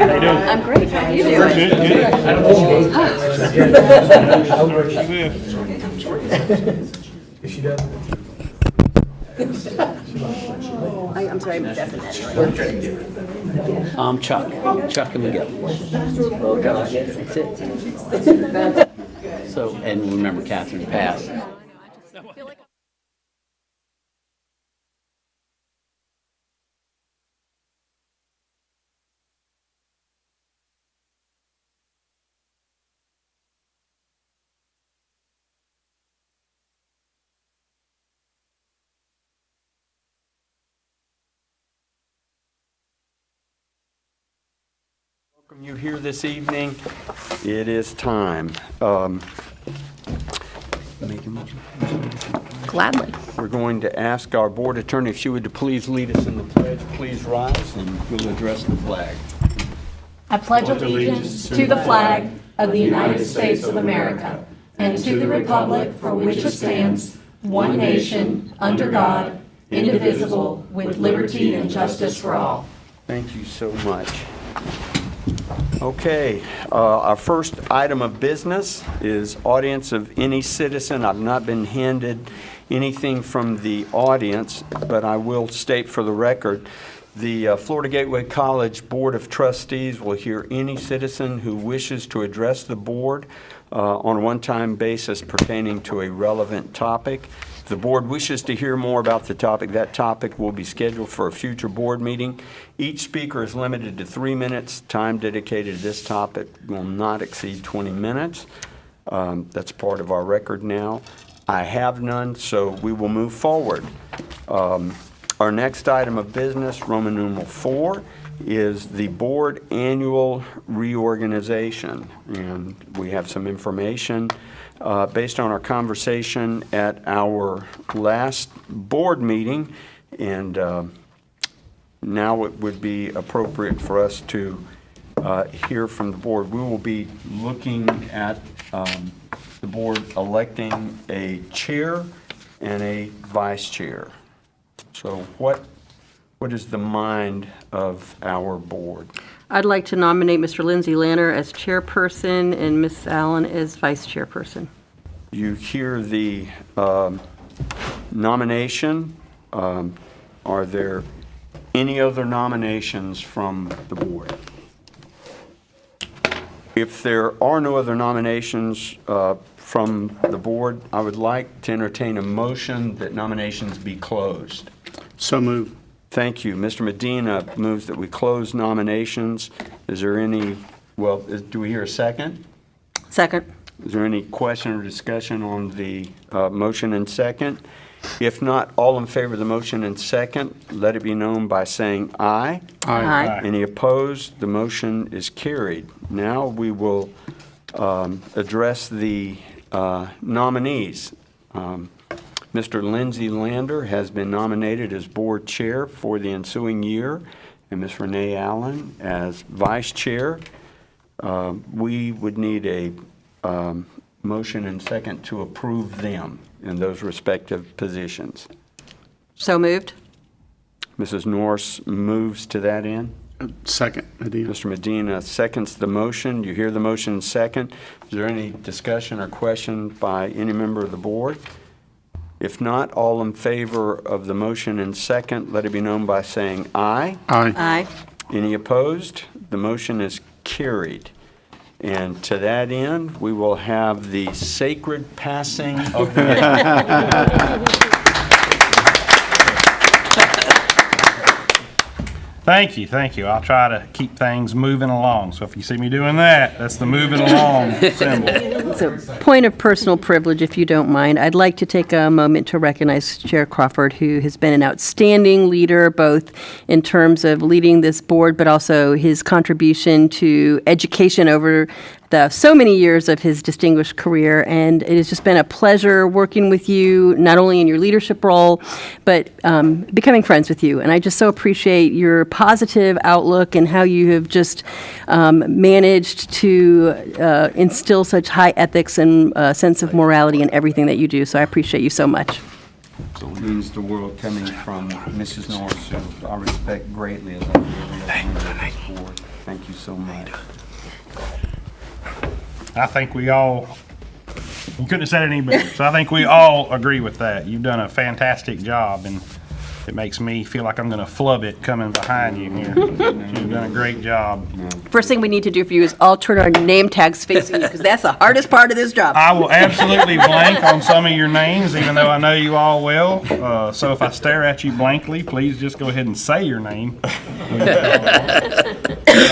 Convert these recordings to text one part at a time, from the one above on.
I'm great. How are you doing? If she does. I'm sorry, I'm definitely. I'm Chuck and Miguel. That's it. So, and remember Catherine passed. Welcome you here this evening. It is time. Gladly. We're going to ask our board attorney if she would please lead us in the pledge. Please rise and we'll address the flag. I pledge allegiance to the flag of the United States of America and to the republic for which it stands, one nation, under God, indivisible, with liberty and justice for all. Thank you so much. Okay, our first item of business is audience of any citizen. I've not been handed anything from the audience, but I will state for the record, the Florida Gateway College Board of Trustees will hear any citizen who wishes to address the board on a one-time basis pertaining to a relevant topic. If the board wishes to hear more about the topic, that topic will be scheduled for a future board meeting. Each speaker is limited to 3 minutes. Time dedicated to this topic will not exceed 20 minutes. That's part of our record now. I have none, so we will move forward. Our next item of business, Roman numeral 4, is the board annual reorganization. And we have some information based on our conversation at our last board meeting. And now it would be appropriate for us to hear from the board. We will be looking at the board electing a chair and a vice chair. So what is the mind of our board? I'd like to nominate Mr. Lindsay Lanner as chairperson and Ms. Allen as vice chairperson. You hear the nomination. Are there any other nominations from the board? If there are no other nominations from the board, I would like to entertain a motion that nominations be closed. So moved. Thank you. Mr. Medina moves that we close nominations. Is there any, do we hear a second? Second. Is there any question or discussion on the motion and second? If not, all in favor of the motion and second, let it be known by saying aye. Aye. Any opposed? The motion is carried. Now we will address the nominees. Mr. Lindsay Lander has been nominated as board chair for the ensuing year, and Ms. Renee Allen as vice chair. We would need a motion and second to approve them in those respective positions. So moved. Mrs. Norris moves to that end. Second, Medina. Mr. Medina seconds the motion. You hear the motion second. Is there any discussion or question by any member of the board? If not, all in favor of the motion and second, let it be known by saying aye. Aye. Aye. Any opposed? The motion is carried. And to that end, we will have the sacred passing of the Thank you. I'll try to keep things moving along. So if you see me doing that, that's the moving along symbol. So, point of personal privilege, if you don't mind, I'd like to take a moment to recognize Chair Crawford, who has been an outstanding leader, both in terms of leading this board, but also his contribution to education over so many years of his distinguished career. And it has just been a pleasure working with you, not only in your leadership role, but becoming friends with you. And I just so appreciate your positive outlook and how you have just managed to instill such high ethics and sense of morality in everything that you do. So I appreciate you so much. So it means the world coming from Mrs. Norris, who I respect greatly as I do every other member of this board. Thank you. you so much. I think we all, you couldn't have said it any better. So I think we all agree with that. You've done a fantastic job, and it makes me feel like I'm going to flub it coming behind you here. You've done a great job. First thing we need to do for you is all turn our name tags facing you, because that's the hardest part of this job. I will absolutely blank on some of your names, even though I know you all well. So if I stare at you blankly, please just go ahead and say your name.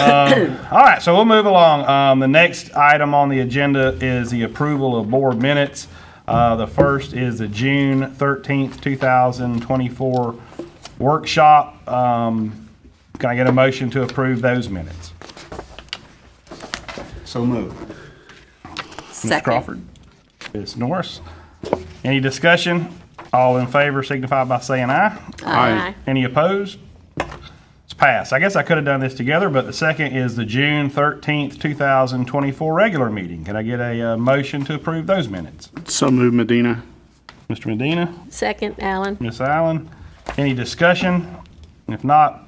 All right, so we'll move along. The next item on the agenda is the approval of board minutes. The first is the June 13th, 2024 workshop. Can I get a motion to approve those minutes? So moved. Ms. Second. Crawford? Ms. Norris? Any discussion? All in favor signify by saying aye. Aye. Any opposed? It's passed. I guess I could have done this together, but the second is the June 13th, 2024 regular meeting. Can I get a motion to approve those minutes? So moved, Medina. Mr. Medina? Second, Allen. Ms. Allen? Any discussion? If not,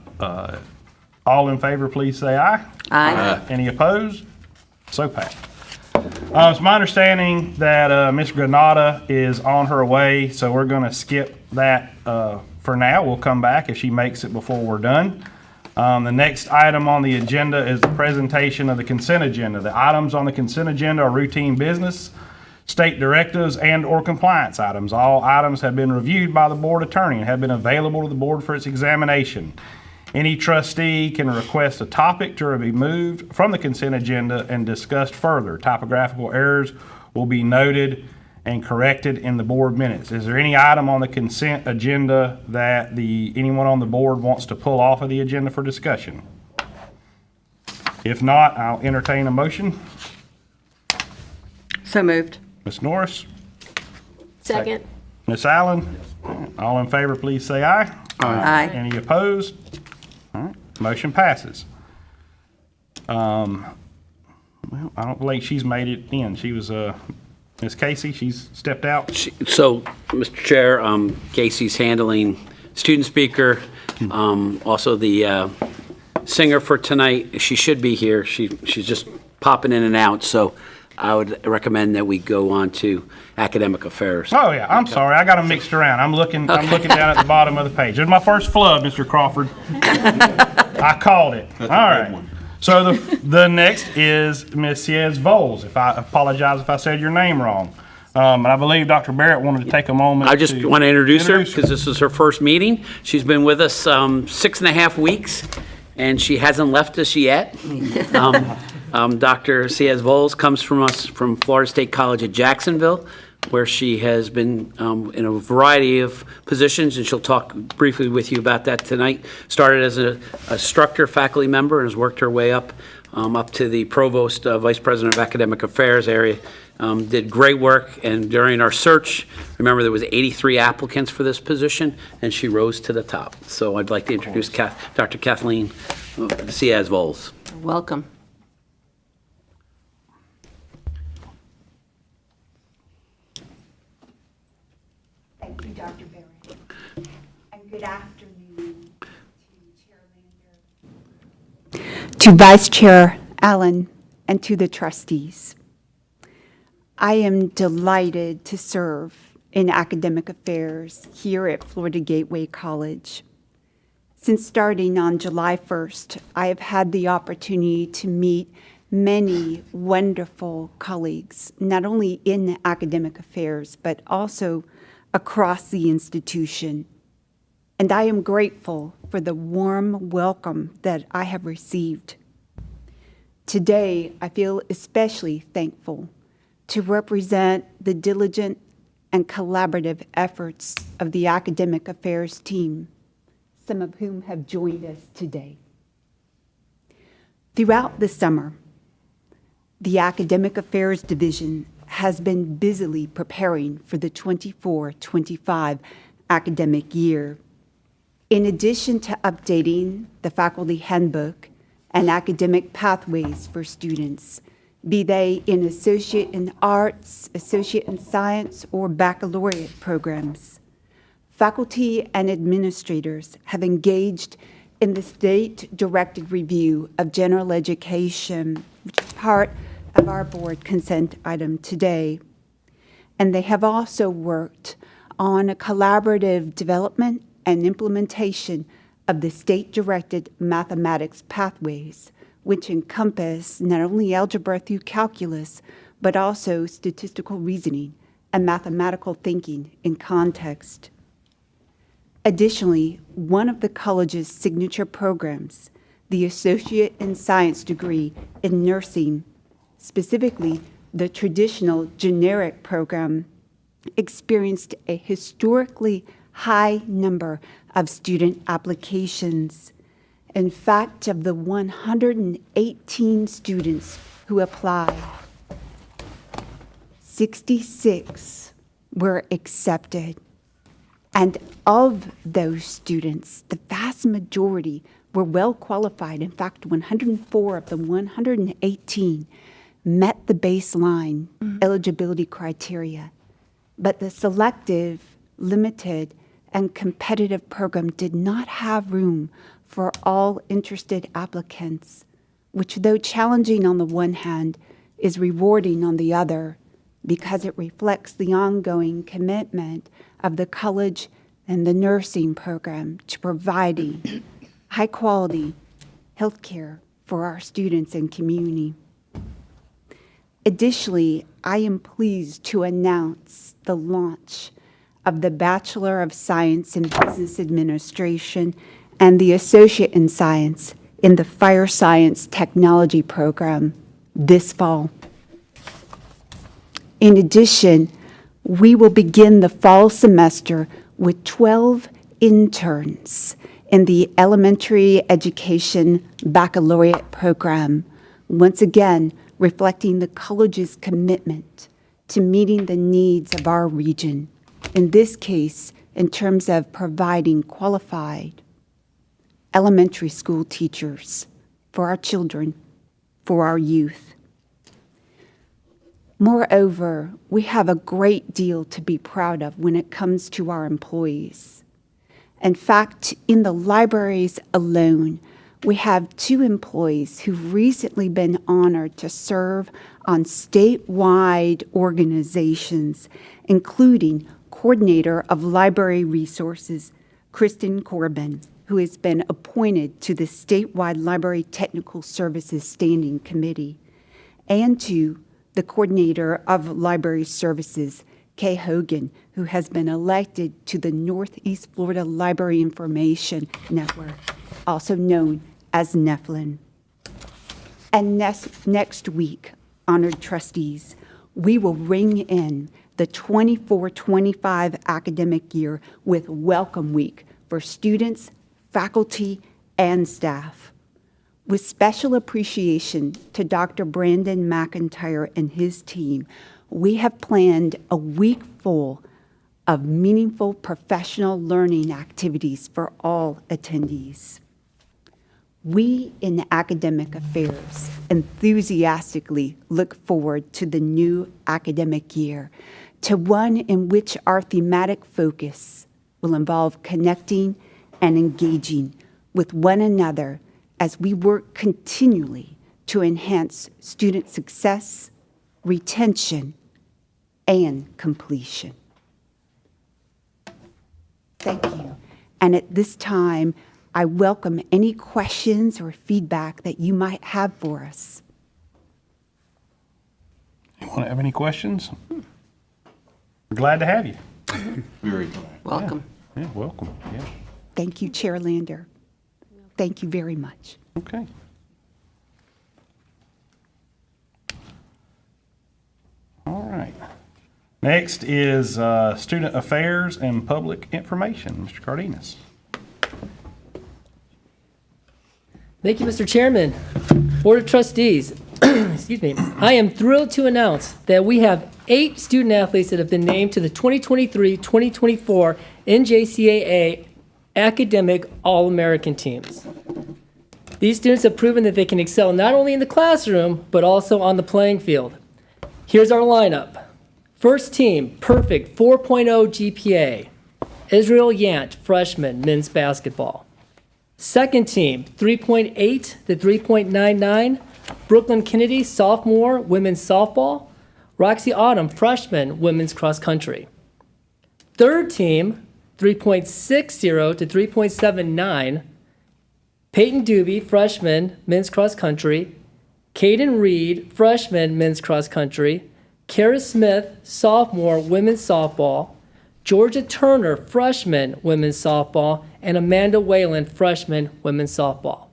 all in favor, please say aye. Aye. Any opposed? So passed. It's my understanding that Ms. Granada is on her way, so we're going to skip that for now. We'll come back if she makes it before we're done. The next item on the agenda is the presentation of the consent agenda. The items on the consent agenda are routine business, state directives, and/or compliance items. All items have been reviewed by the board attorney and have been available to the board for its examination. Any trustee can request a topic to be moved from the consent agenda and discussed further. Typographical errors will be noted and corrected in the board minutes. Is there any item on the consent agenda that anyone on the board wants to pull off of the agenda for discussion? If not, I'll entertain a motion. So moved. Ms. Norris? Second. Ms. Allen? All in favor, please say aye. Aye. Any opposed? All right, motion passes. Well, I don't believe she's made it in. She was, Ms. Casey, she's stepped out. So, Mr. Chair, Casey's handling student speaker, also the singer for tonight. She should be here. She's just popping in and out, so I would recommend that we go on to academic affairs. Oh, yeah, I'm sorry. I got them mixed around. I'm looking down at the bottom of the page. There's my first flub, Mr. Crawford. I called it. All right. So the next is Ms. Siez Voles. I apologize if I said your name wrong. And I believe Dr. Barrett wanted to take a moment. I just want to introduce her because this is her first meeting. She's been with us 6.5 weeks, and she hasn't left us yet. Dr. Siez Voles comes from us from Florida State College at Jacksonville, where she has been in a variety of positions, and she'll talk briefly with you about that tonight. Started as an instructor, faculty member, and has worked her way up to the provost, vice president of academic affairs area. Did great work, and during our search, remember there was 83 applicants for this position, and she rose to the top. So I'd like to introduce Dr. Kathleen Siez Voles. Welcome. Thank you, Dr. Barrett. And good afternoon to Chair Lander, to Vice Chair Allen, and to the trustees. I am delighted to serve in academic affairs here at Florida Gateway College. Since starting on July 1st, I have had the opportunity to meet many wonderful colleagues, not only in academic affairs, but also across the institution. And I am grateful for the warm welcome that I have received. Today, I feel especially thankful to represent the diligent and collaborative efforts of the academic affairs team, some of whom have joined us today. Throughout the summer, the Academic Affairs Division has been busily preparing for the 24-25 academic year. In addition to updating the faculty handbook and academic pathways for students, be they in Associate in Arts, Associate in Science, or Baccalaureate programs, faculty and administrators have engaged in the state-directed review of general education, which is part of our board consent item today. And they have also worked on a collaborative development and implementation of the state-directed mathematics pathways, which encompass not only algebra through calculus, but also statistical reasoning and mathematical thinking in context. Additionally, one of the college's signature programs, the Associate in Science degree in nursing, specifically the traditional generic program, experienced a historically high number of student applications. In fact, of the 118 students who applied, 66 were accepted. And of those students, the vast majority were well qualified. In fact, 104 of the 118 met the baseline eligibility criteria. But the selective, limited, and competitive program did not have room for all interested applicants, which, though challenging on the one hand, is rewarding on the other, because it reflects the ongoing commitment of the college and the nursing program to providing high-quality health care for our students and community. Additionally, I am pleased to announce the launch of the Bachelor of Science in Business Administration and the Associate in Science in the Fire Science Technology program this fall. In addition, we will begin the fall semester with 12 interns in the Elementary Education Baccalaureate program, once again reflecting the college's commitment to meeting the needs of our region, in this case, in terms of providing qualified elementary school teachers for our children, for our youth. Moreover, we have a great deal to be proud of when it comes to our employees. In fact, in the libraries alone, we have 2 employees who've recently been honored to serve on statewide organizations, including Coordinator of Library Resources, Kristen Corbin, who has been appointed to the statewide Library Technical Services Standing Committee, and to the Coordinator of Library Services, Kay Hogan, who has been elected to the Northeast Florida Library Information Network, also known as NEFLIN. And next week, honored trustees, we will ring in the 24-25 academic year with Welcome Week for students, faculty, and staff. With special appreciation to Dr. Brandon McIntyre and his team, we have planned a week full of meaningful professional learning activities for all attendees. We in Academic Affairs enthusiastically look forward to the new academic year, to one in which our thematic focus will involve connecting and engaging with one another as we work continually to enhance student success, retention, and completion. Thank you. And at this time, I welcome any questions or feedback that you might have for us. Anyone have any questions? We're glad to have you. Very glad. Welcome. Yeah, welcome. Yeah. Thank you, Chair Lander. Thank you very much. Okay. All right. Next is Student Affairs and Public Information. Mr. Cardenas. Thank you, Mr. Chairman. Board of Trustees, excuse me. I am thrilled to announce that we have 8 student athletes that have been named to the 2023-2024 NJCAA Academic All-American teams. These students have proven that they can excel not only in the classroom, but also on the playing field. Here's our lineup. First team, perfect 4.0 GPA. Israel Yant, freshman, men's basketball. Second team, 3.8 to 3.99, Brooklyn Kennedy, sophomore, women's softball. Roxy Autumn, freshman, women's cross country. Third team, 3.60 to 3.79, Peyton Doobie, freshman, men's cross country. Caden Reed, freshman, men's cross country. Kara Smith, sophomore, women's softball. Georgia Turner, freshman, women's softball. And Amanda Whalen, freshman, women's softball.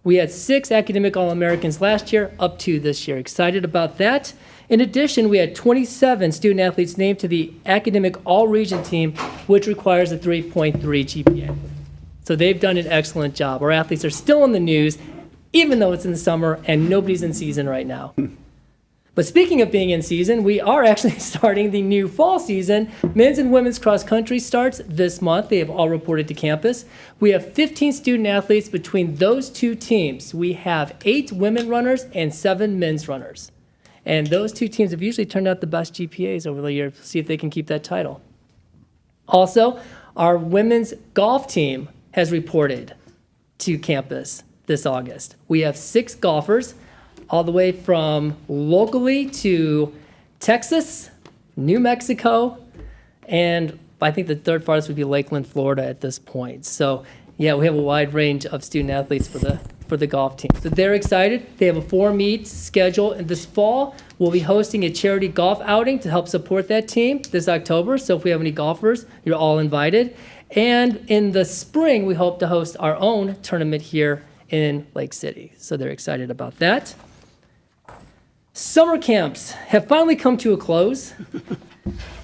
We had 6 academic All-Americans last year, up 2 this year. Excited about that. In addition, we had 27 student athletes named to the academic all-region team, which requires a 3.3 GPA. So they've done an excellent job. Our athletes are still in the news, even though it's in the summer and nobody's in season right now. But speaking of being in season, we are actually starting the new fall season. Men's and women's cross country starts this month. They have all reported to campus. We have 15 student athletes between those 2 teams. We have 8 women runners and 7 men's runners. And those 2 teams have usually turned out the best GPAs over the years. See if they can keep that title. Also, our women's golf team has reported to campus this August. We have 6 golfers, all the way from locally to Texas, New Mexico, and I think the third farthest would be Lakeland, Florida at this point. So yeah, we have a wide range of student athletes for the golf team. So they're excited. They have a 4-meet schedule, and this fall we'll be hosting a charity golf outing to help support that team this October. So if we have any golfers, you're all invited. And in the spring, we hope to host our own tournament here in Lake City. So they're excited about that. Summer camps have finally come to a close.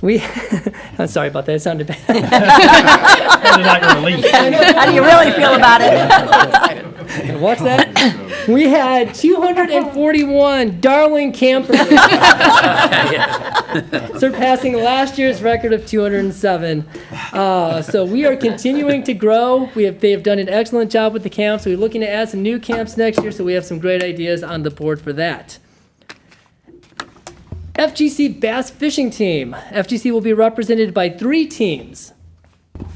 I'm sorry about that, it sounded bad. Sounded like a relief. How do you really feel about it? Watch that. We had 241 darling campers, surpassing last year's record of 207. So we are continuing to grow. They have done an excellent job with the camps. We're looking to add some new camps next year, so we have some great ideas on the board for that. FGC Bass Fishing Team. FGC will be represented by 3 teams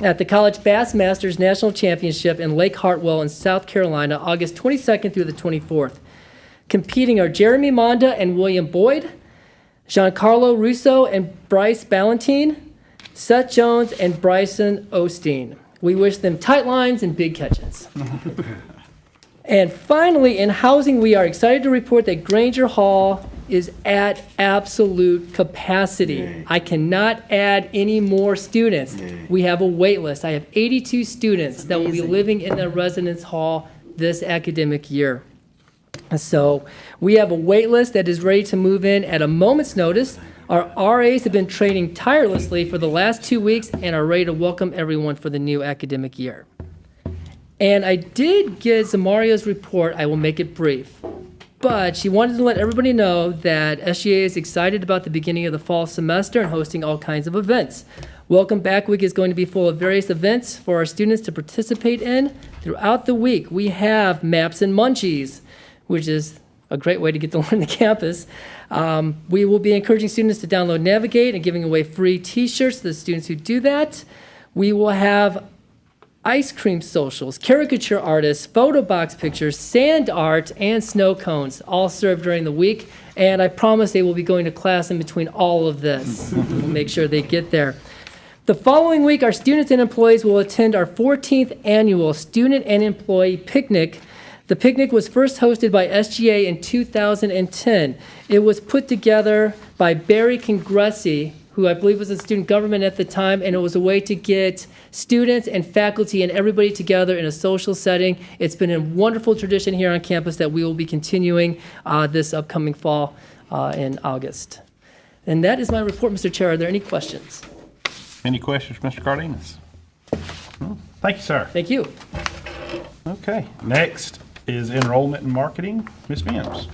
at the College Bass Masters National Championship in Lake Hartwell in South Carolina, August 22nd through the 24th. Competing are Jeremy Monda and William Boyd, Giancarlo Russo and Bryce Ballantine, Seth Jones and Bryson Osteen. We wish them tight lines and big catches. And finally, in housing, we are excited to report that Granger Hall is at absolute capacity. Yay. I cannot add any more students. Yay. We have a wait list. I have 82 students that will be living in the residence hall this academic year. So we have a wait list that is ready to move in at a moment's notice. Our RAs have been training tirelessly for the last 2 weeks and are ready to welcome everyone for the new academic year. And I did get Zamario's report. I will make it brief. But she wanted to let everybody know that SGA is excited about the beginning of the fall semester and hosting all kinds of events. Welcome Back Week is going to be full of various events for our students to participate in. Throughout the week, we have Maps and Munchies, which is a great way to get to learn the campus. We will be encouraging students to download Navigate and giving away free t-shirts to the students who do that. We will have ice cream socials, caricature artists, photo box pictures, sand art, and snow cones, all served during the week. And I promise they will be going to class in between all of this. We'll make sure they get there. The following week, our students and employees will attend our 14th annual Student and Employee Picnic. The picnic was first hosted by SGA in 2010. It was put together by Barry Congressi, who I believe was in student government at the time, and it was a way to get students and faculty and everybody together in a social setting. It's been a wonderful tradition here on campus that we will be continuing this upcoming fall in August. And that is my report, Mr. Chair. Are there any questions? Any questions, Mr. Cardenas? No? Thank you, sir. Thank you. Okay, next is enrollment and marketing. Ms. Mims.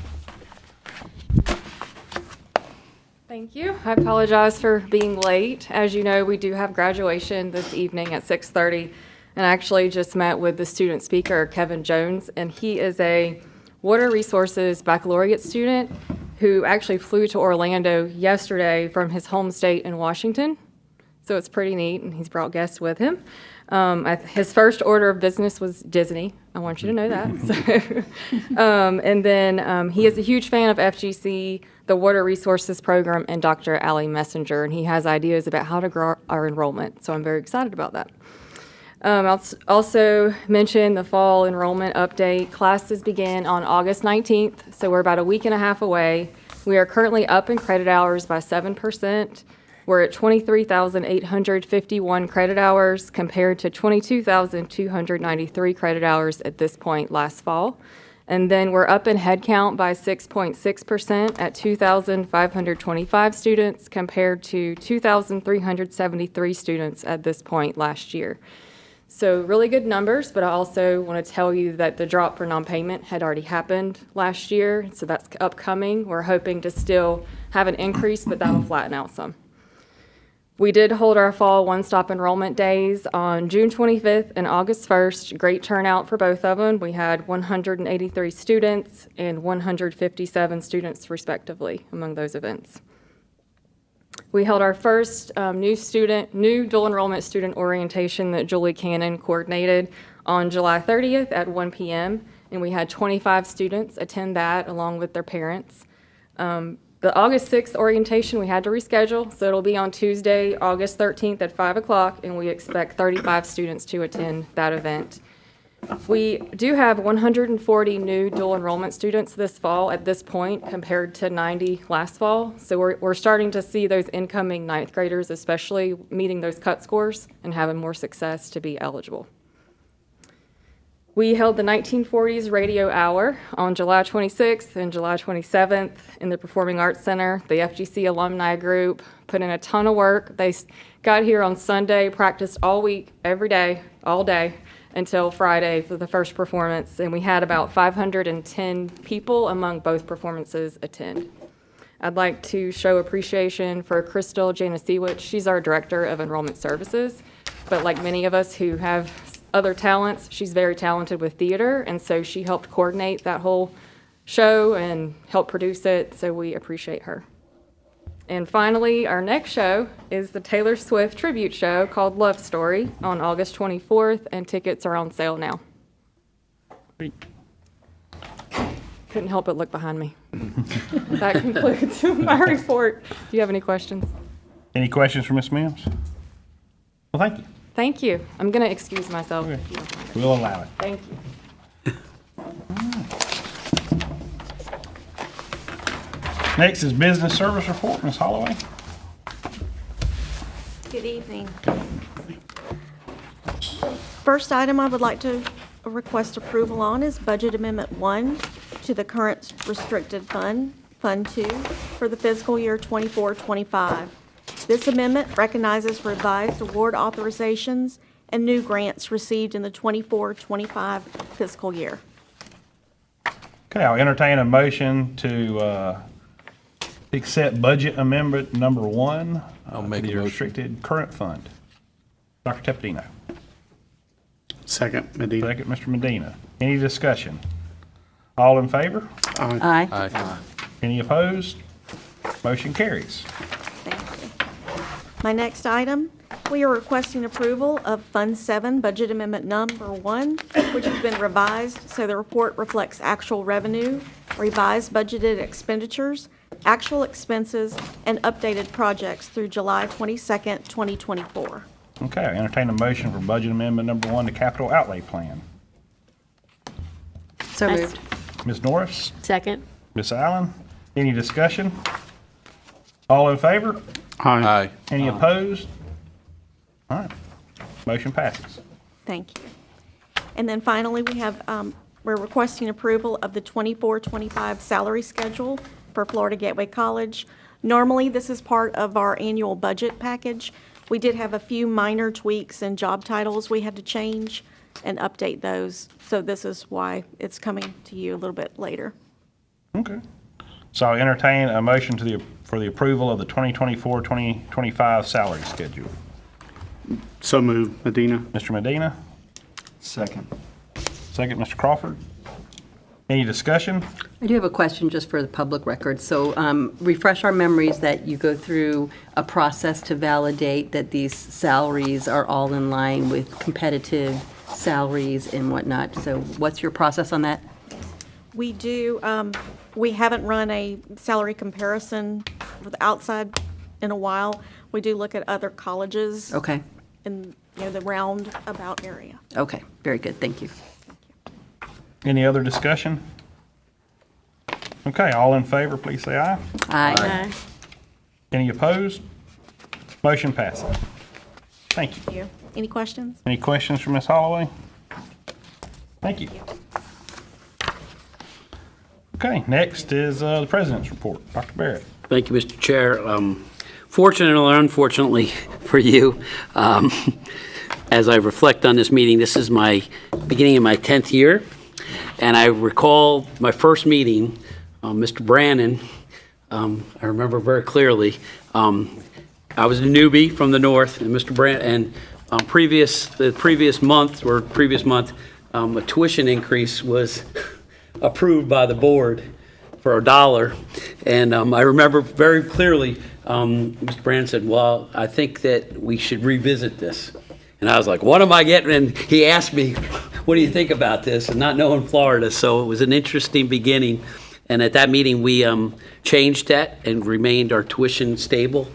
Thank you. I apologize for being late. As you know, we do have graduation this evening at 6:30, and I actually just met with the student speaker, Kevin Jones, and he is a Water Resources baccalaureate student who actually flew to Orlando yesterday from his home state in Washington. So it's pretty neat, and he's brought guests with him. His first order of business was Disney. I want you to know that. So, and then he is a huge fan of FGC, the Water Resources Program, and Dr. Allie Messenger, and he has ideas about how to grow our enrollment. So I'm very excited about that. I'll also mention the fall enrollment update. Classes begin on August 19th, so we're about a week and a half away. We are currently up in credit hours by 7%. We're at 23,851 credit hours compared to 22,293 credit hours at this point last fall. And then we're up in headcount by 6.6% at 2,525 students compared to 2,373 students at this point last year. So really good numbers, but I also want to tell you that the drop for non-payment had already happened last year, so that's upcoming. We're hoping to still have an increase, but that'll flatten out some. We did hold our fall one-stop enrollment days on June 25th and August 1st. Great turnout for both of them. We had 183 students and 157 students respectively among those events. We held our first new dual enrollment student orientation that Julie Cannon coordinated on July 30th at 1 p.m. and we had 25 students attend that along with their parents. The August 6th orientation we had to reschedule, so it'll be on Tuesday, August 13th at 5 o'clock, and we expect 35 students to attend that event. We do have 140 new dual enrollment students this fall at this point compared to 90 last fall. So we're starting to see those incoming ninth graders, especially meeting those cut scores and having more success to be eligible. We held the 1940s Radio Hour on July 26th and July 27th in the Performing Arts Center. The FGC alumni group put in a ton of work. They got here on Sunday, practiced all week, every day, all day, until Friday for the first performance, and we had about 510 people among both performances attend. I'd like to show appreciation for Crystal Janasiewicz. She's our Director of Enrollment Services, but like many of us who have other talents, she's very talented with theater, and so she helped coordinate that whole show and help produce it, so we appreciate her. And finally, our next show is the Taylor Swift tribute show called Love Story on August 24th, and tickets are on sale now. Couldn't help but look behind me. That concludes my report. Do you have any questions? Any questions for Ms. Mims? Well, thank you. Thank you. I'm going to excuse myself. Okay. We'll allow it. Thank you. Next is Business Service Report, Ms. Holloway. Good evening. First item I would like to request approval on is Budget Amendment 1 to the current restricted fund, Fund 2, for the fiscal year 24-25. This amendment recognizes revised award authorizations and new grants received in the 24-25 fiscal year. Okay, I'll entertain a motion to accept Budget Amendment Number 1. I'll make the a motion. restricted current fund. Dr. Tepedino. Second, Medina. Second, Mr. Medina. Any discussion? All in favor? Aye. Aye. Any opposed? Motion carries. Thank you. My next item, we are requesting approval of Fund 7 Budget Amendment Number 1, which has been revised so the report reflects actual revenue, revised budgeted expenditures, actual expenses, and updated projects through July 22nd, 2024. Okay, I entertain a motion for Budget Amendment Number 1, the Capital Outlay Plan. So moved. Ms. Norris? Second. Ms. Allen? Any discussion? All in favor? Aye. Any opposed? All right, motion passes. Thank you. And then finally, we have, we're requesting approval of the 24-25 salary schedule for Florida Gateway College. Normally, this is part of our annual budget package. We did have a few minor tweaks and job titles we had to change and update those. So this is why it's coming to you a little bit later. Okay. So I'll entertain a motion for the approval of the 2024-2025 salary schedule. So moved, Medina. Mr. Medina? Second. Second, Mr. Crawford? Any discussion? I do have a question just for the public record. So refresh our memories that you go through a process to validate that these salaries are all in line with competitive salaries and whatnot. So what's your process on that? We do, we haven't run a salary comparison with outside in a while. We do look at other colleges. Okay. In, the roundabout area. Okay. Very good. Thank you. Any other discussion? Okay, all in favor, please say aye. Aye. Any opposed? Motion passes. Thank you. Thank you. Any questions? Any questions for Ms. Holloway? Thank you. Okay, next is the President's report. Dr. Barrett. Thank you, Mr. Chair. Fortunately or unfortunately for you, as I reflect on this meeting, this is my beginning of my 10th year, and I recall my first meeting, Mr. Brannon, I remember very clearly, I was a newbie from the north, and Mr. Brannon, and the previous month, a tuition increase was approved by the board for $1. And I remember very clearly, Mr. Brand said, well, I think that we should revisit this. And I was like, what am I getting? And he asked me, what do you think about this? And not knowing Florida, so it was an interesting beginning. And at that meeting, we changed that and remained our tuition stable.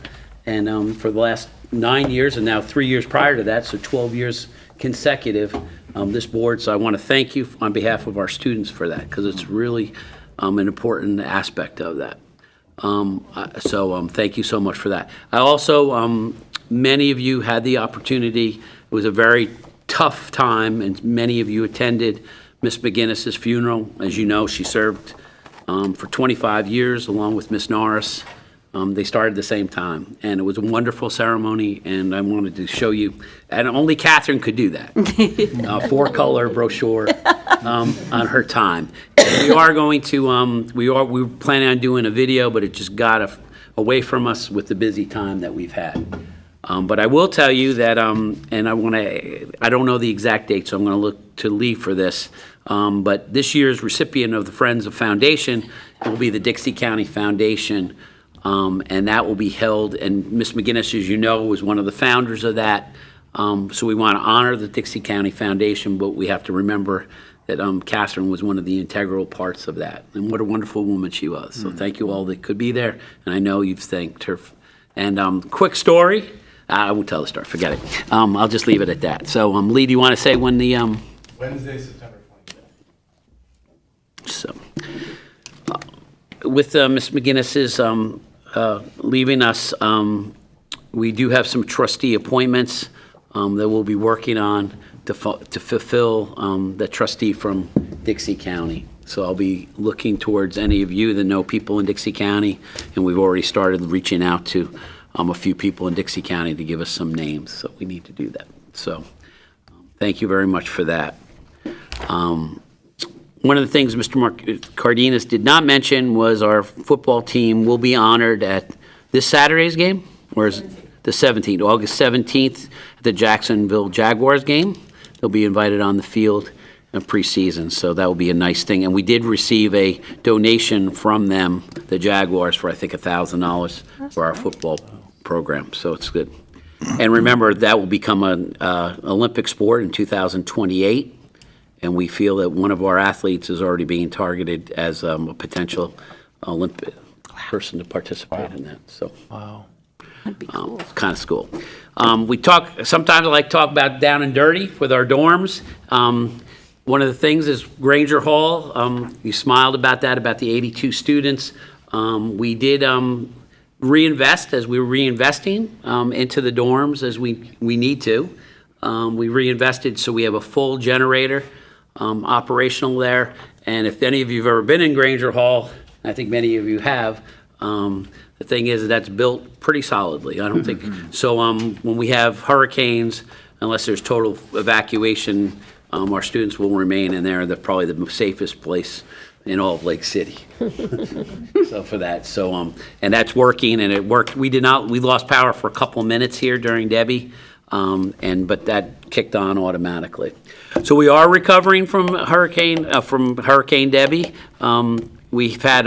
And for the last 9 years, and now 3 years prior to that, so 12 years consecutive, this board. So I want to thank you on behalf of our students for that, because it's really an important aspect of that. So thank you so much for that. I also, many of you had the opportunity, it was a very tough time, and many of you attended Miss McGinnis's funeral. As you know, she served for 25 years along with Miss Norris. They started at the same time, and it was a wonderful ceremony, and I wanted to show you, and only Catherine could do that, 4-color brochure on her time. And we are going to, we were planning on doing a video, but it just got away from us with the busy time that we've had. But I will tell you that, and I don't know the exact date, so I'm going to look to Lee for this, but this year's recipient of the Friends of Foundation will be the Dixie County Foundation. And that will be held, and Ms. McGinnis, as you know, was one of the founders of that. So we want to honor the Dixie County Foundation, but we have to remember that Catherine was one of the integral parts of that. And what a wonderful woman she was. So thank you all that could be there, and I know you've thanked her. And quick story, I won't tell the story, forget it. I'll just leave it at that. So Lee, do you want to say when the... Wednesday, September 25th. So, with Ms. McGinnis's leaving us, we do have some trustee appointments that we'll be working on to fulfill the trustee from Dixie County. So I'll be looking towards any of you that know people in Dixie County, and we've already started reaching out to a few people in Dixie County to give us some names, so we need to do that. So thank you very much for that. One of the things Mr. Cardenas did not mention was our football team will be honored at this Saturday's game, or is it the 17th, August 17th, at the Jacksonville Jaguars game. They'll be invited on the field in preseason, so that will be a nice thing. And we did receive a donation from them, the Jaguars, for I think $1,000 for our football program, so it's good. And remember, that will become an Olympic sport in 2028. And we feel that one of our athletes is already being targeted as a potential Olympic person to participate in that. So, wow, that'd be cool. It's kind of cool. We talk sometimes. I like to talk about down and dirty with our dorms. One of the things is Granger Hall. You smiled about that, about the 82 students. We did reinvest as we were reinvesting into the dorms as we need to. We reinvested, so we have a full generator. Operational there, and if any of you have ever been in Granger Hall, I think many of you have, the thing is that's built pretty solidly. I don't think, so when we have hurricanes, unless there's total evacuation, our students will remain in there. They're probably the safest place in all of Lake City. So for that, so and that's working, and it worked. We lost power for a couple minutes here during Debbie. but that kicked on automatically. So we are recovering from Hurricane Debbie. We've had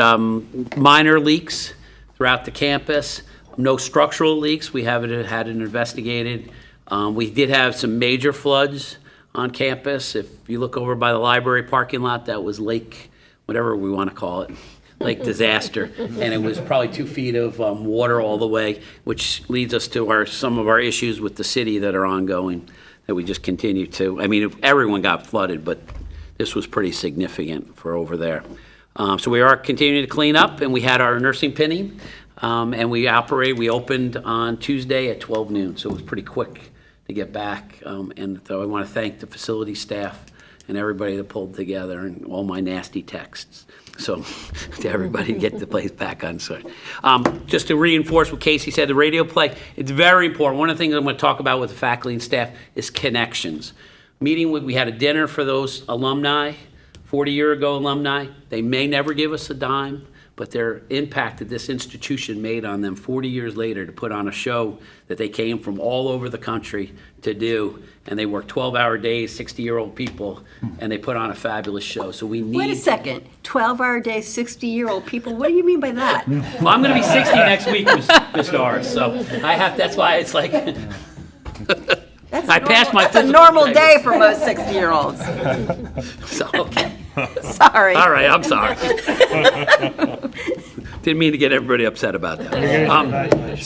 minor leaks throughout the campus, no structural leaks. We haven't had it investigated. We did have some major floods on campus. If you look over by the library parking lot, that was lake, whatever we want to call it, lake disaster. And it was probably 2 feet of water all the way, which leads us to some of our issues with the city that are ongoing, that we just continue to. I mean, everyone got flooded, but this was pretty significant for over there. So we are continuing to clean up, and we had our nursing pinning, and we opened on Tuesday at 12 noon, so it was pretty quick to get back. And so I want to thank the facility staff and everybody that pulled together, and all my nasty texts. So to everybody get the place back on. So, just to reinforce what Casey said, the radio play, it's very important. One of the things I'm going to talk about with the faculty and staff is connections. We had a dinner for those alumni, 40-year-ago alumni. They may never give us a dime, but their impact that this institution made on them 40 years later to put on a show that they came from all over the country to do, and they worked 12-hour days, 60-year-old people, and they put on a fabulous show. So we need... Wait a second, 12-hour days, 60-year-old people, what do you mean by that? Well, I'm going to be 60 next week, Ms. Doris, so that's why it's like... I passed my That's a normal day for most 60-year-olds. So, okay. Sorry. All right, I'm sorry. Didn't mean to get everybody upset about that.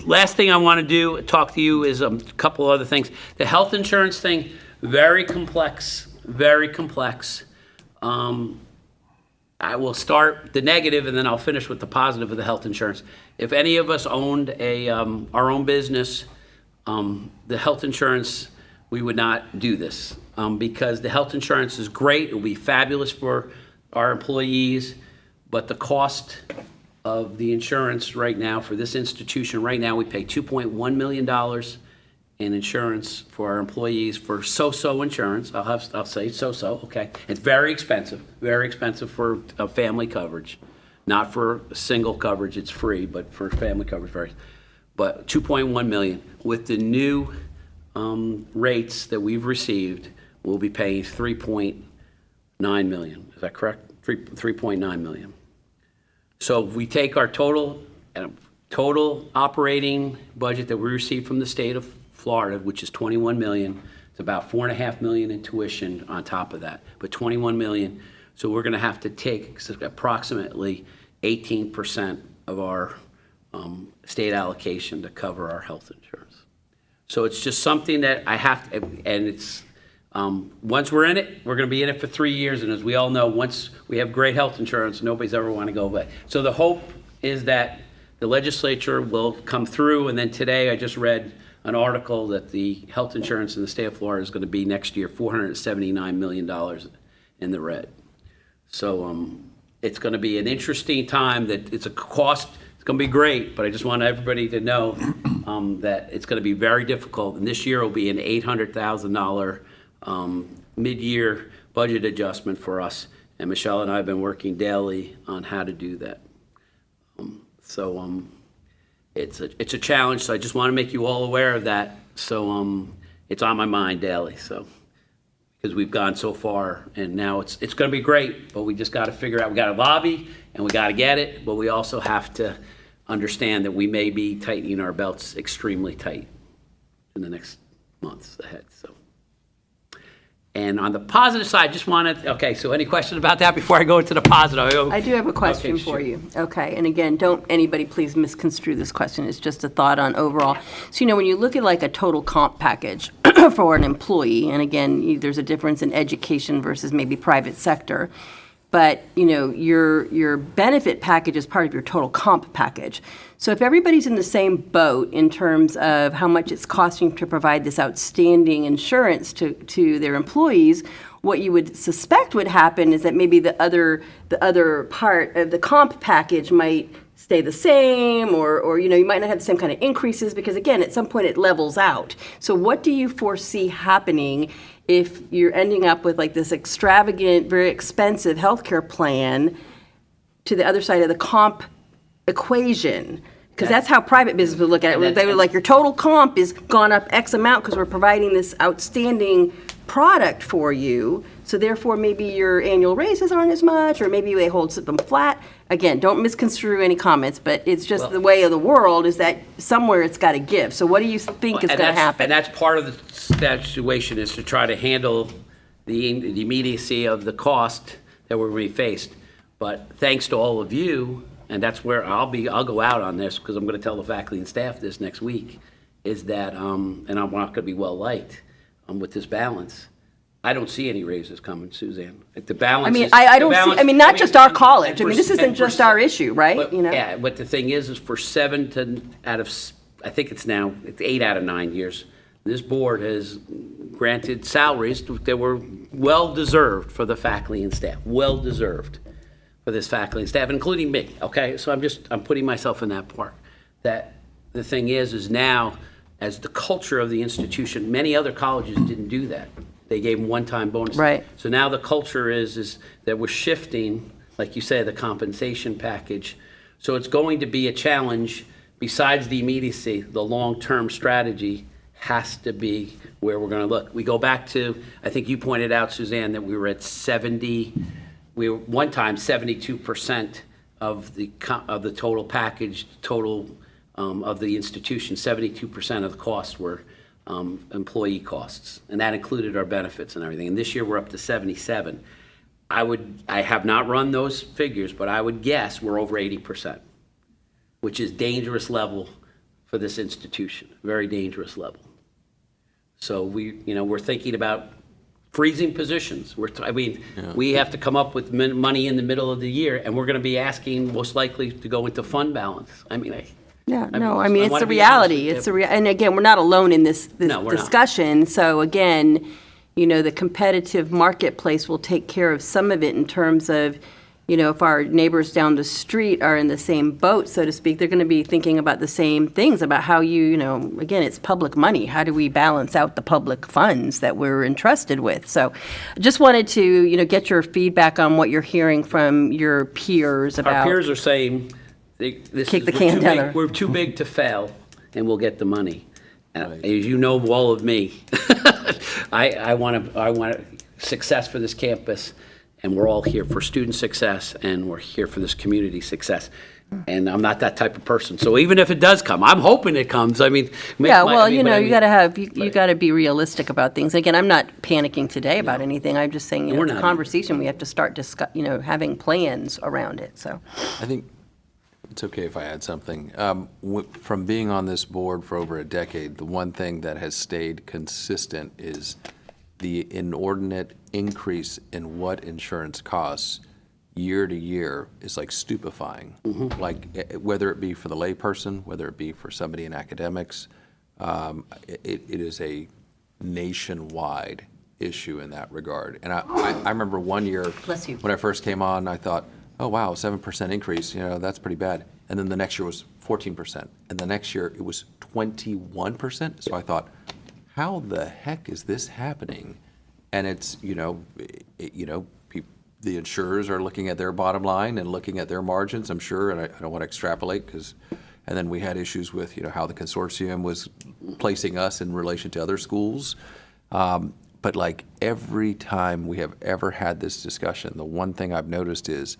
Last thing I want to do, talk to you, is a couple other things. The health insurance thing, very complex, very complex. I will start the negative, and then I'll finish with the positive of the health insurance. If any of us owned our own business, the health insurance, we would not do this, because the health insurance is great. It will be fabulous for our employees, but the cost of the insurance right now for this institution, right now we pay $2.1 million in insurance for our employees for so-so insurance. I'll say so-so, okay. It's very expensive for family coverage. Not for single coverage, it's free, but for family coverage, but $2.1 million. With the new rates that we've received, we'll be paying $3.9 million. Is that correct? $3.9 million. So if we take our total operating budget that we received from the state of Florida, which is $21 million, it's about $4.5 million in tuition on top of that, but $21 million. So we're going to have to take approximately 18% of our state allocation to cover our health insurance. So it's just something that I have to, and it's, once we're in it, we're going to be in it for 3 years, and as we all know, once we have great health insurance, nobody's ever want to go away. So the hope is that the legislature will come through, and then today I just read an article that the health insurance in the state of Florida is going to be next year $479 million in the red. So it's going to be an interesting time. That it's a cost. It's going to be great, but I just want everybody to know that it's going to be very difficult. And this year will be an $800,000 mid-year budget adjustment for us. And Michelle and I have been working daily on how to do that. It's a challenge. So I just want to make you all aware of that. So it's on my mind daily. So. Because we've gone so far, and now it's going to be great, but we just got to figure out, we got to lobby, and we got to get it, but we also have to understand that we may be tightening our belts extremely tight in the next months ahead. So, and on the positive side, just wanted, okay, so any questions about that before I go into the positive? I do have a question Okay, for sure. you. Okay, and again, don't anybody please misconstrue this question. It's just a thought on overall. So, when you look at like a total comp package for an employee, and again, there's a difference in education versus maybe private sector, but, your benefit package is part of your total comp package. So if everybody's in the same boat in terms of how much it's costing to provide this outstanding insurance to their employees, what you would suspect would happen is that maybe the other part of the comp package might stay the same, or you might not have the same kind of increases, because again, at some point it levels out. So what do you foresee happening if you're ending up with like this extravagant, very expensive healthcare plan to the other side of the comp equation? Because that's how private business would look at it. They were like, your total comp is gone up X amount because we're providing this outstanding product for you. So therefore, maybe your annual raises aren't as much, or maybe they hold them flat. Again, don't misconstrue any comments, but it's just the way of the world is that somewhere it's got to give. So what do you think is going to happen? And that's part of the situation, is to try to handle the immediacy of the cost that we're going to be faced. But thanks to all of you, and that's where I'll go out on this, because I'm going to tell the faculty and staff this next week, is that, and I'm not going to be well liked with this balance. I don't see any raises coming, Suzanne. The balance. I mean, is, I don't see. I mean, not just our college. I and mean, this isn't just our issue, right? But, You know. yeah, but the thing is for 7 out of, I think it's 8 out of 9 years, this board has granted salaries that were well-deserved for the faculty and staff, well-deserved for this faculty and staff, including me, okay? So I'm putting myself in that part. That the thing is now, as the culture of the institution, many other colleges didn't do that. They gave them one-time bonuses. Right. So now the culture is that we're shifting, like you say, the compensation package. So it's going to be a challenge. Besides the immediacy, the long-term strategy has to be where we're going to look. We go back to, I think you pointed out, Suzanne, that we were at 72% of the total package, total of the institution, 72% of the costs were employee costs, and that included our benefits and everything. And this year we're up to 77. I have not run those figures, but I would guess we're over 80%, which is dangerous level for this institution, very dangerous level. So we're thinking about freezing positions. We have to come up with money in the middle of the year, and we're going to be asking most likely to go into fund balance. Yeah, I no, mean, it's wanna the be honest reality. with It's you. and again, we're not alone in this No, we're not. discussion. So again, the competitive marketplace will take care of some of it in terms of, if our neighbors down the street are in the same boat, so to speak, they're going to be thinking about the same things about how again, it's public money. How do we balance out the public funds that we're entrusted with? So I just wanted to, get your feedback on what you're hearing from your peers about. Our peers are saying, Kick the can down the- we're too big to fail, and we'll get the money. As you know, all of me, I want success for this campus, and we're all here for student success, and we're here for this community success. And I'm not that type of person. So even if it does come, I'm hoping it comes. you got to be realistic about things. Again, I'm not panicking today about anything. I'm just saying, We're it's a not. conversation. We have to start having plans around it. So. I think it's okay if I add something. From being on this board for over a decade, the one thing that has stayed consistent is the inordinate increase in what insurance costs year to year is like stupefying. Mm-hmm. Like whether it be for the layperson, whether it be for somebody in academics, it is a nationwide issue in that regard. And I remember one year Bless you. when I first came on, I thought, oh wow, 7% increase, that's pretty bad. And then the next year was 14%, and the next year it was 21%. So I thought, how the heck is this happening? And it's the insurers are looking at their bottom line and looking at their margins, I'm sure, and I don't want to extrapolate and then we had issues with how the consortium was placing us in relation to other schools. But like every time we have ever had this discussion, the one thing I've noticed is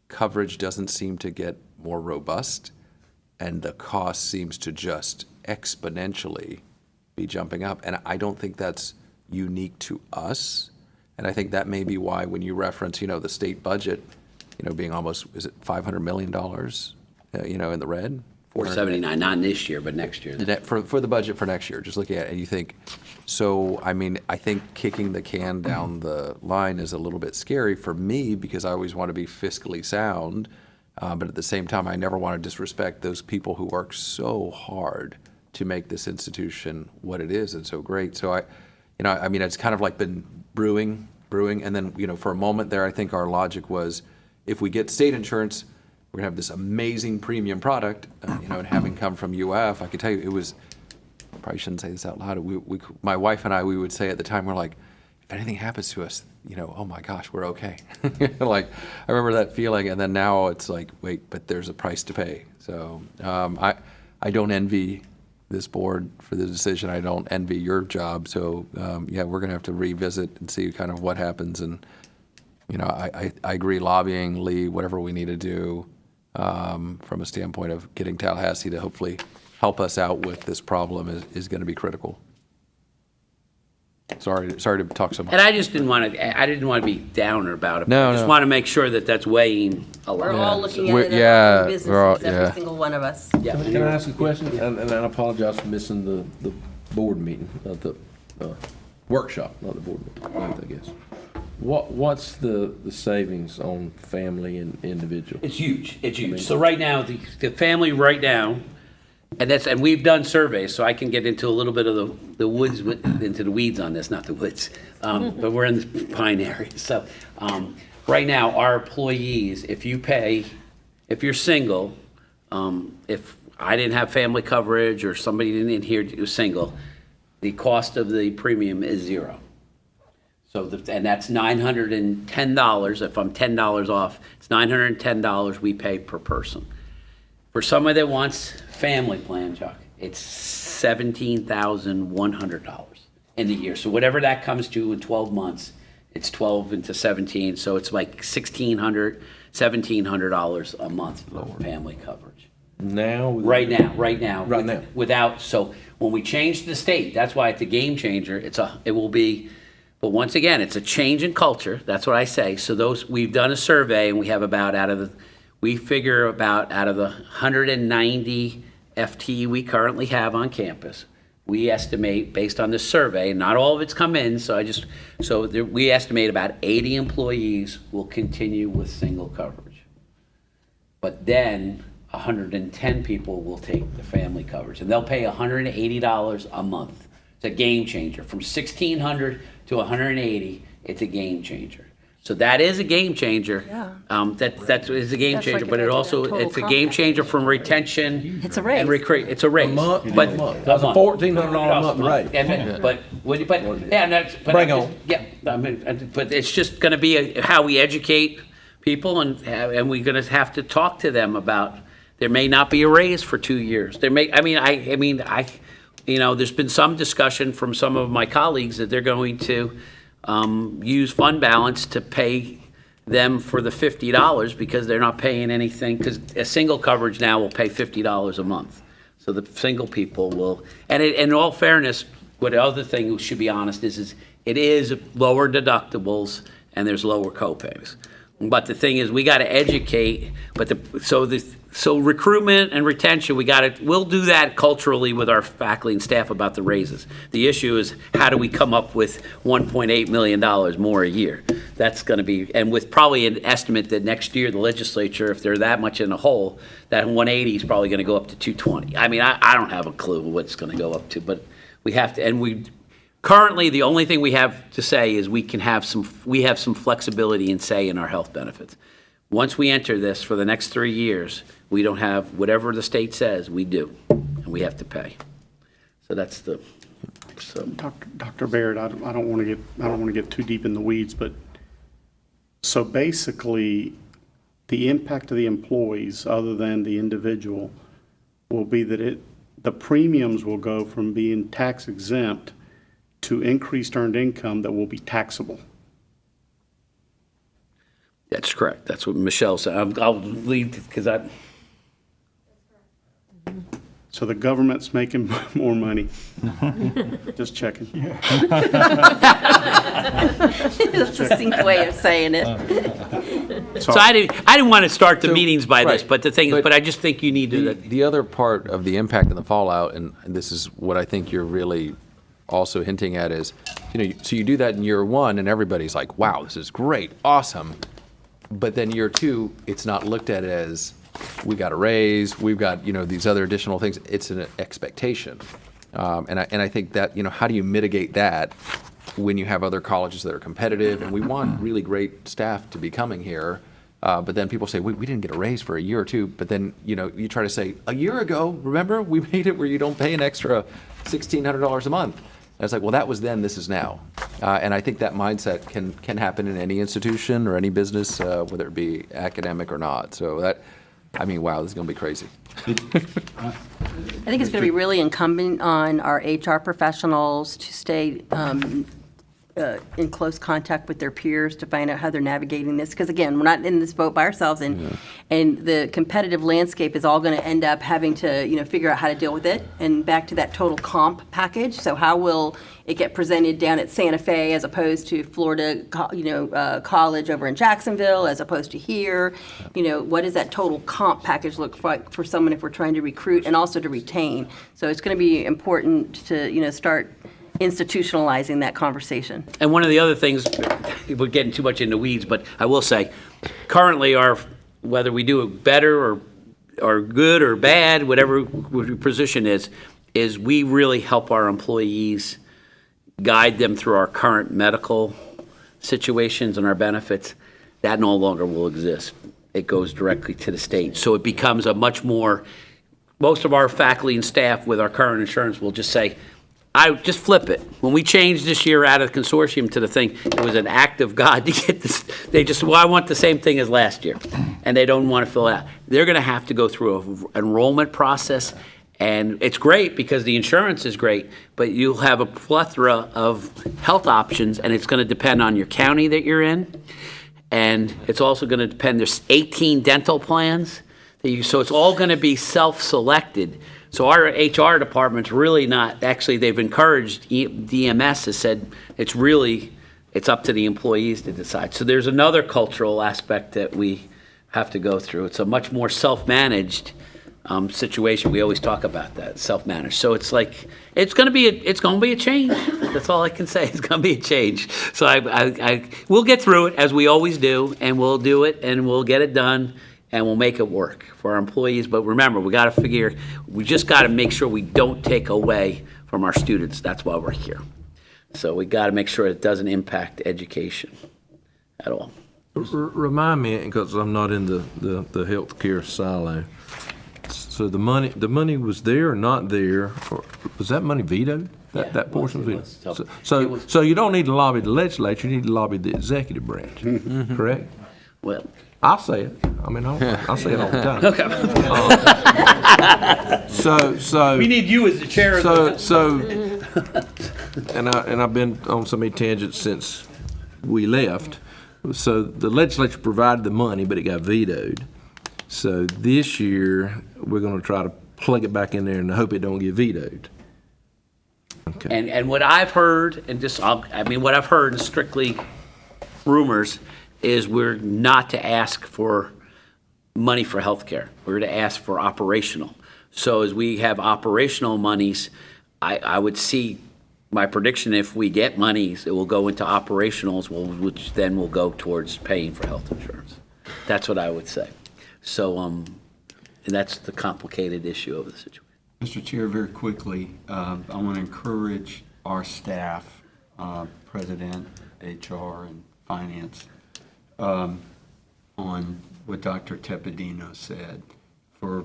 coverage doesn't seem to get more robust, and the cost seems to just exponentially be jumping up. And I don't think that's unique to us. And I think that may be why when you reference, the state budget, being almost, is it $500 million, in the red? 479, not this year, but next year. For the budget for next year, just looking at it, and you think, I think kicking the can down the line is a little bit scary for me because I always want to be fiscally sound, but at the same time, I never want to disrespect those people who work so hard to make this institution what it is and so great. So it's kind of like been brewing, and then, for a moment there, I think our logic was, if we get state insurance, we're gonna have this amazing premium product, and having come from UF, I can tell you it was, probably shouldn't say this out loud, my wife and I, we would say at the time, we're like, if anything happens to us, oh my gosh, we're okay. Like, I remember that feeling, and then now it's like, wait, but there's a price to pay. So I don't envy this board for the decision. I don't envy your job. So yeah, we're going to have to revisit and see kind of what happens. And I agree, lobbying, Lee, whatever we need to do from a standpoint of getting Tallahassee to hopefully help us out with this problem is going to be critical. Sorry to talk so much. And I just didn't want to be downer about it. No, I just no. want to make sure that that's weighing a lot. We're all looking at We're- it yeah, as we're all- businesses, every yeah. single one of us. Yeah. Can I ask a question? And I apologize for missing the board meeting, the workshop, not the board meeting, both, I guess. What's the savings on family and individual? It's huge. It's huge. So right now, the family right now, and we've done surveys, so I can get into a little bit of the woods, into the weeds on this, not the woods, but we're in the pine area. So right now, our employees, if you're single, if I didn't have family coverage or somebody didn't adhere to single, the cost of the premium is zero. So, and that's $910. If I'm $10 off, it's $910 we pay per person. For somebody that wants family plan, Chuck, it's $17,100 in the year. So whatever that comes to in 12 months, it's 12 into 17. So it's like $1,700 a month for family coverage. Now? Right now. Right now. Without, so when we change the state, that's why it's a game changer. It will be. But once again, it's a change in culture. That's what I say. So we've done a survey, and we have we figure about out of the 190 FTE we currently have on campus, we estimate based on this survey, and not all of it's come in. We estimate about 80 employees will continue with single coverage. But then 110 people will take the family coverage, and they'll pay $180 a month. It's a game changer. From $1,600 to $180, it's a game changer. So that is a game changer. Yeah. That is a game That's changer, like but a it also, total it's a game compact. changer from retention. It's a raise. And recruit, it's a raise. A month? But A month. That's a $1,400 a month raise. Bring on. Yeah, I mean, but it's just gonna be how we educate people, and we're gonna have to talk to them about, there may not be a raise for 2 years. There's been some discussion from some of my colleagues that they're going to use fund balance to pay them for the $50 because they're not paying anything, because a single coverage now will pay $50 a month. So the single people will, and in all fairness, what the other thing we should be honest is it is lower deductibles and there's lower copays. But the thing is, we got to educate. So recruitment and retention, we'll do that culturally with our faculty and staff about the raises. The issue is, how do we come up with $1.8 million more a year? That's going to be, and with probably an estimate that next year the legislature, if they're that much in a hole, that 180 is probably going to go up to 220. I mean, I don't have a clue what it's going to go up to, but we have to, and currently, the only thing we have to say is we have some flexibility and say in our health benefits. Once we enter this for the next 3 years, we don't have, whatever the state says, we do, and we have to pay. So that's Dr. Baird, I don't want to get too deep in the weeds, but so basically, the impact of the employees, other than the individual, will be that the premiums will go from being tax exempt to increased earned income that will be taxable. That's correct. That's what Michelle said. I'll lead, because So the government's making more money. Just checking. That's a succinct way of saying it. So I didn't want to start the meetings by this, right. but the thing is, but I just think you need to. The other part of the impact and the fallout, and this is what I think you're really also hinting at, is, so you do that in year one, and everybody's like, wow, this is great, awesome. But then year two, it's not looked at as, we got a raise, we've got, these other additional things. It's an expectation. And I think that, how do you mitigate that when you have other colleges that are competitive, and we want really great staff to be coming here, but then people say, we didn't get a raise for a year or two, but then, you try to say, a year ago, remember, we made it where you don't pay an extra $1,600 a month. And it's like, well, that was then, this is now. And I think that mindset can happen in any institution or any business, whether it be academic or not. So that, I mean, wow, this is going to be crazy. I think it's going to be really incumbent on our HR professionals to stay in close contact with their peers to find out how they're navigating this. Because again, we're not in this boat by ourselves, and the competitive landscape is all going to end up having to, figure out how to deal with it. And back to that total comp package. So how will it get presented down at Santa Fe as opposed to Florida, College over in Jacksonville, as opposed to here? What does that total comp package look like for someone if we're trying to recruit and also to retain? So it's going to be important to, start institutionalizing that conversation. And one of the other things, we're getting too much into weeds, but I will say, currently whether we do it better or good or bad, whatever your position is we really help our employees, guide them through our current medical situations and our benefits. That no longer will exist. It goes directly to the state. So it becomes a much more, most of our faculty and staff with our current insurance will just say, I just flip it. When we changed this year out of the consortium to the thing, it was an act of God to get this. They just, I want the same thing as last year. And they don't want to fill it out. They're going to have to go through an enrollment process. And it's great because the insurance is great, but you'll have a plethora of health options, and it's going to depend on your county that you're in. And it's also going to depend, there's 18 dental plans. So it's all going to be self-selected. So our HR department's really not, actually they've encouraged, DMS has said it's up to the employees to decide. So there's another cultural aspect that we have to go through. It's a much more self-managed situation. We always talk about that, self-managed. So it's like, it's going to be a change. That's all I can say. It's going to be a change. So we'll get through it as we always do, and we'll do it, and we'll get it done. And we'll make it work for our employees. But remember, we just got to make sure we don't take away from our students. That's why we're here. So we got to make sure it doesn't impact education at all. Remind me, because I'm not in the healthcare silo. So the money was there or not there, or was that money vetoed? That portion was vetoed. So you don't need to lobby the legislature, you need to lobby the executive branch, correct? Well, I'll say it. I mean, I'll say it all the time. Okay. So We need you as the chair of the... and I've been on so many tangents since we left. So the legislature provided the money, but it got vetoed. So this year, we're going to try to plug it back in there and hope it don't get vetoed. Okay. And what I've heard, what I've heard is strictly rumors, is we're not to ask for money for healthcare. We're to ask for operational. So as we have operational monies, I would see my prediction, if we get monies, it will go into operationals, which then will go towards paying for health insurance. That's what I would say. So and that's the complicated issue of the situation. Mr. Chair, very quickly, I want to encourage our staff, President, HR, and Finance, on what Dr. Tepedino said. For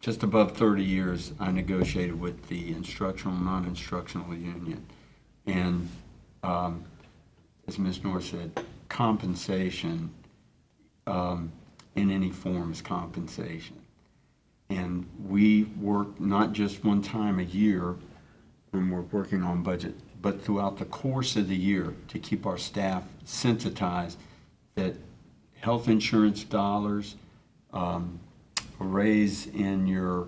just above 30 years, I negotiated with the instructional, non-instructional union. And as Ms. North said, compensation in any form is compensation. And we work not just one time a year when we're working on budget, but throughout the course of the year to keep our staff sensitized that health insurance dollars, a raise in your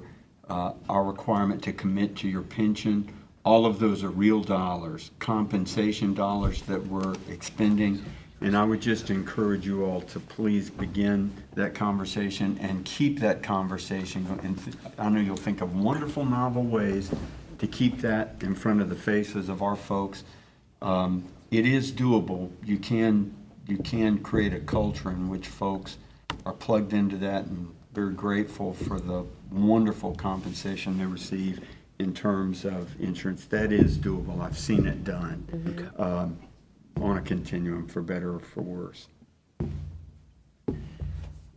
our requirement to commit to your pension, all of those are real dollars, compensation dollars that we're expending. And I would just encourage you all to please begin that conversation and keep that conversation going. And I know you'll think of wonderful, novel ways to keep that in front of the faces of our folks. It is doable. You can create a culture in which folks are plugged into that and very grateful for the wonderful compensation they receive in terms of insurance. That is doable. I've seen it done on a continuum, for better or for worse.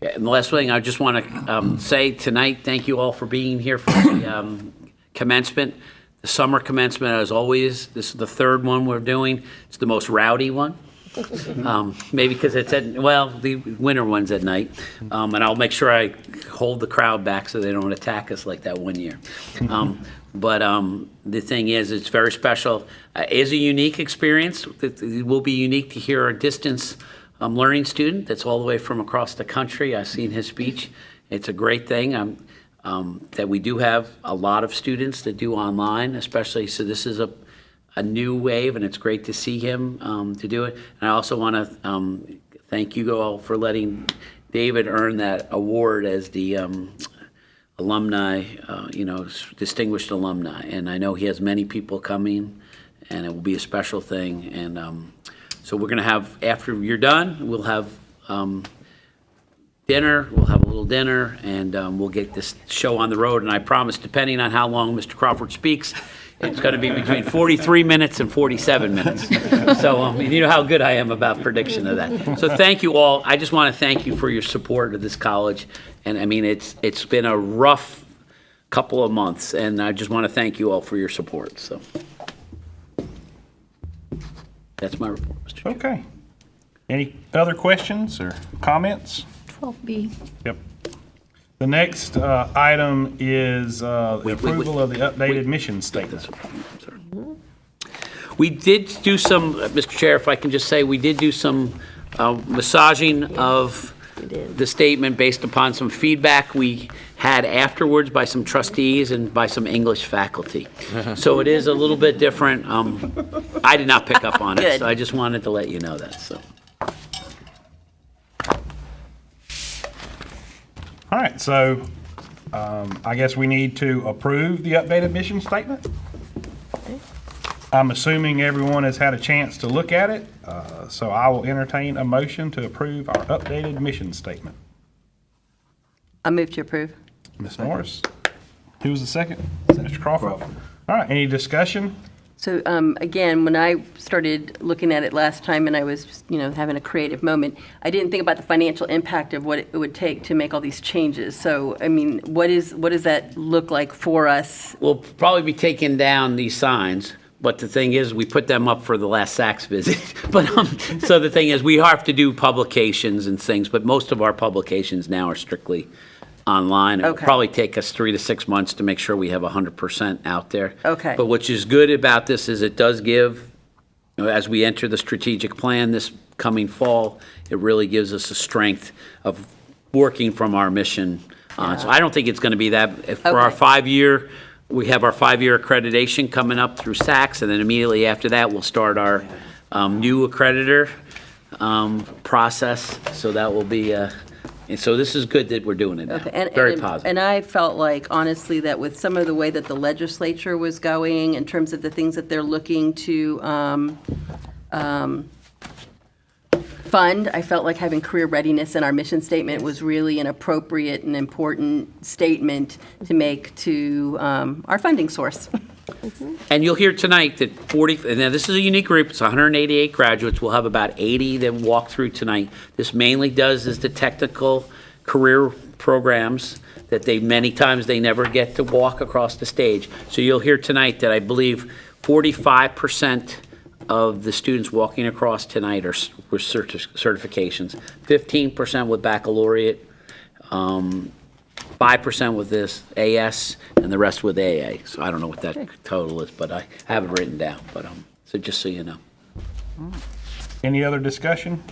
Yeah, and the last thing I just want to say tonight, thank you all for being here for the commencement. The summer commencement, as always, this is the third one we're doing. It's the most rowdy one. Maybe because it's the winter one's at night. And I'll make sure I hold the crowd back so they don't attack us like that one year. But the thing is, it's very special. It is a unique experience. It will be unique to hear a distance learning student that's all the way from across the country. I've seen his speech. It's a great thing. That we do have a lot of students that do online, especially, so this is a new wave, and it's great to see him to do it. And I also want to thank you all for letting David earn that award as the alumni, distinguished alumni. And I know he has many people coming, and it will be a special thing. And so we're going to have, after you're done, we'll have dinner. We'll have a little dinner, and we'll get this show on the road. And I promise, depending on how long Mr. Crawford speaks, it's going to be between 43 minutes and 47 minutes. So you know how good I am about prediction of that. So thank you all. I just want to thank you for your support of this college. And I mean, it's been a rough couple of months, and I just want to thank you all for your support. So that's my report, Mr. Chair. Okay. Any other questions or comments? 12B. Yep. The next item is the approval of the updated mission statement. We did do some, Mr. Chair, if I can just say, we did do some massaging of the statement based upon some feedback we had afterwards by some trustees and by some English faculty. So it is a little bit different. I did not pick up on it, so I just wanted to let you know that. So. All right, so I guess we need to approve the updated mission statement. I'm assuming everyone has had a chance to look at it, so I will entertain a motion to approve our updated mission statement. I move to approve. Ms. Morris, who was the second? Mr. Crawford. All right, any discussion? So again, when I started looking at it last time and I was, having a creative moment, I didn't think about the financial impact of what it would take to make all these changes. So, I mean, what does that look like for us? We'll probably be taking down these signs, but the thing is, we put them up for the last Saks visit. But so the thing is, we have to do publications and things, but most of our publications now are strictly online. It'll probably take us 3 to 6 months to make sure we have 100% out there. Okay. But what is good about this is it does give, as we enter the strategic plan this coming fall, it really gives us a strength of working from our mission on. So I don't think it's going to be that, for our 5-year, we have our 5-year accreditation coming up through Saks, and then immediately after that, we'll start our new accreditor process. So that will be and so this is good that we're doing it now. Okay. Very positive. And I felt like, honestly, that with some of the way that the legislature was going in terms of the things that they're looking to fund, I felt like having career readiness in our mission statement was really an appropriate and important statement to make to our funding source. And you'll hear tonight that 40, and now this is a unique group, it's 188 graduates. We'll have about 80 that walk through tonight. This mainly does is the technical career programs that many times they never get to walk across the stage. So you'll hear tonight that I believe 45% of the students walking across tonight were certifications, 15% with baccalaureate, 5% with this AS, and the rest with AA. So I don't know what that total is, but I have it written down. But so just so you know. Any other discussion?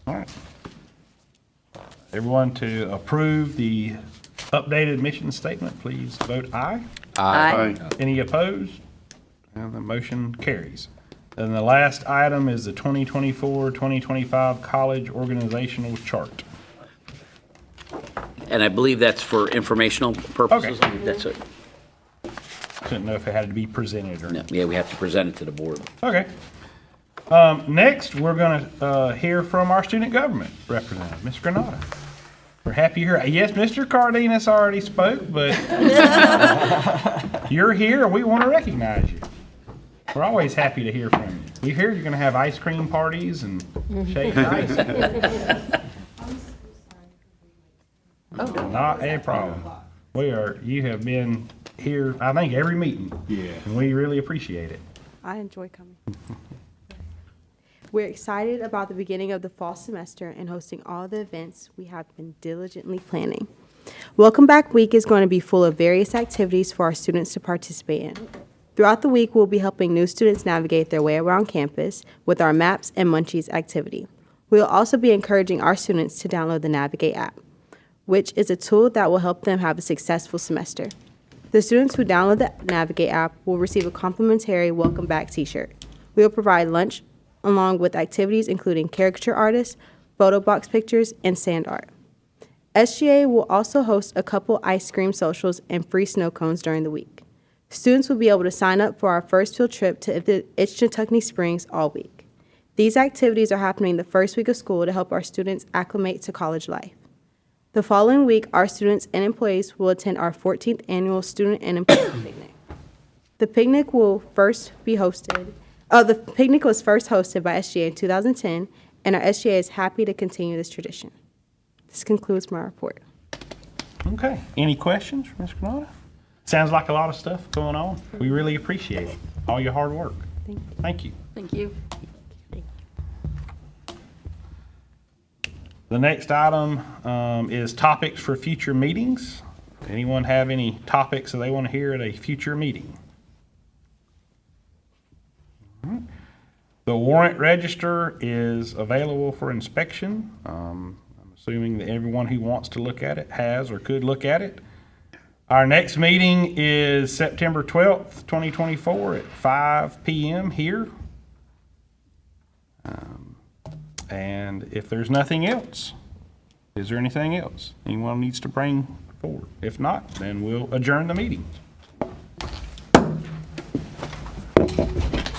All right. Everyone to approve the updated mission statement, please vote aye. Aye. Any opposed? And the motion carries. And the last item is the 2024-2025 College Organizational Chart. And I believe that's for informational purposes. Okay. That's it. Didn't know if it had to be presented or No, not. yeah, we have to present it to the board. Okay. Next, we're going to hear from our student government representative, Ms. Granata. We're happy you're here. Yes, Mr. Cardenas already spoke, but you're here and we want to recognize you. We're always happy to hear from you. We hear you're going to have ice cream parties and shake ice. Not a problem. You have been here, I think, every meeting. Yeah. And we really appreciate it. I enjoy coming. We're excited about the beginning of the fall semester and hosting all the events we have been diligently planning. Welcome Back Week is going to be full of various activities for our students to participate in. Throughout the week, we'll be helping new students navigate their way around campus with our Maps and Munchies activity. We'll also be encouraging our students to download the Navigate app, which is a tool that will help them have a successful semester. The students who download the Navigate app will receive a complimentary Welcome Back t-shirt. We will provide lunch along with activities including caricature artists, photo box pictures, and sand art. SGA will also host a couple ice cream socials and free snow cones during the week. Students will be able to sign up for our first field trip to Itchituckney Springs all week. These activities are happening the first week of school to help our students acclimate to college life. The following week, our students and employees will attend our 14th annual Student and Employee Picnic. The picnic will first be hosted. The picnic was first hosted by SGA in 2010, and our SGA is happy to continue this tradition. This concludes my report. Okay. Any questions for Ms. Granada? Sounds like a lot of stuff going on. We really appreciate it. All your hard work. Thank you. Thank you. The next item is topics for future meetings. Anyone have any topics that they want to hear at a future meeting? All right. The warrant register is available for inspection. I'm assuming that everyone who wants to look at it has or could look at it. Our next meeting is September 12th, 2024 at 5 p.m. here. And if there's nothing else, is there anything else anyone needs to bring forward? If not, then we'll adjourn the meeting.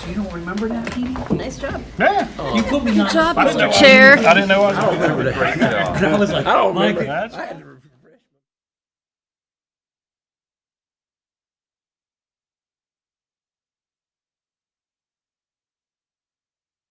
You don't remember that meeting? Nice job. Yeah. You put me on. Good job, I didn't know Mr. Chair. I didn't know I was. I was like, I don't remember. Mike, That's-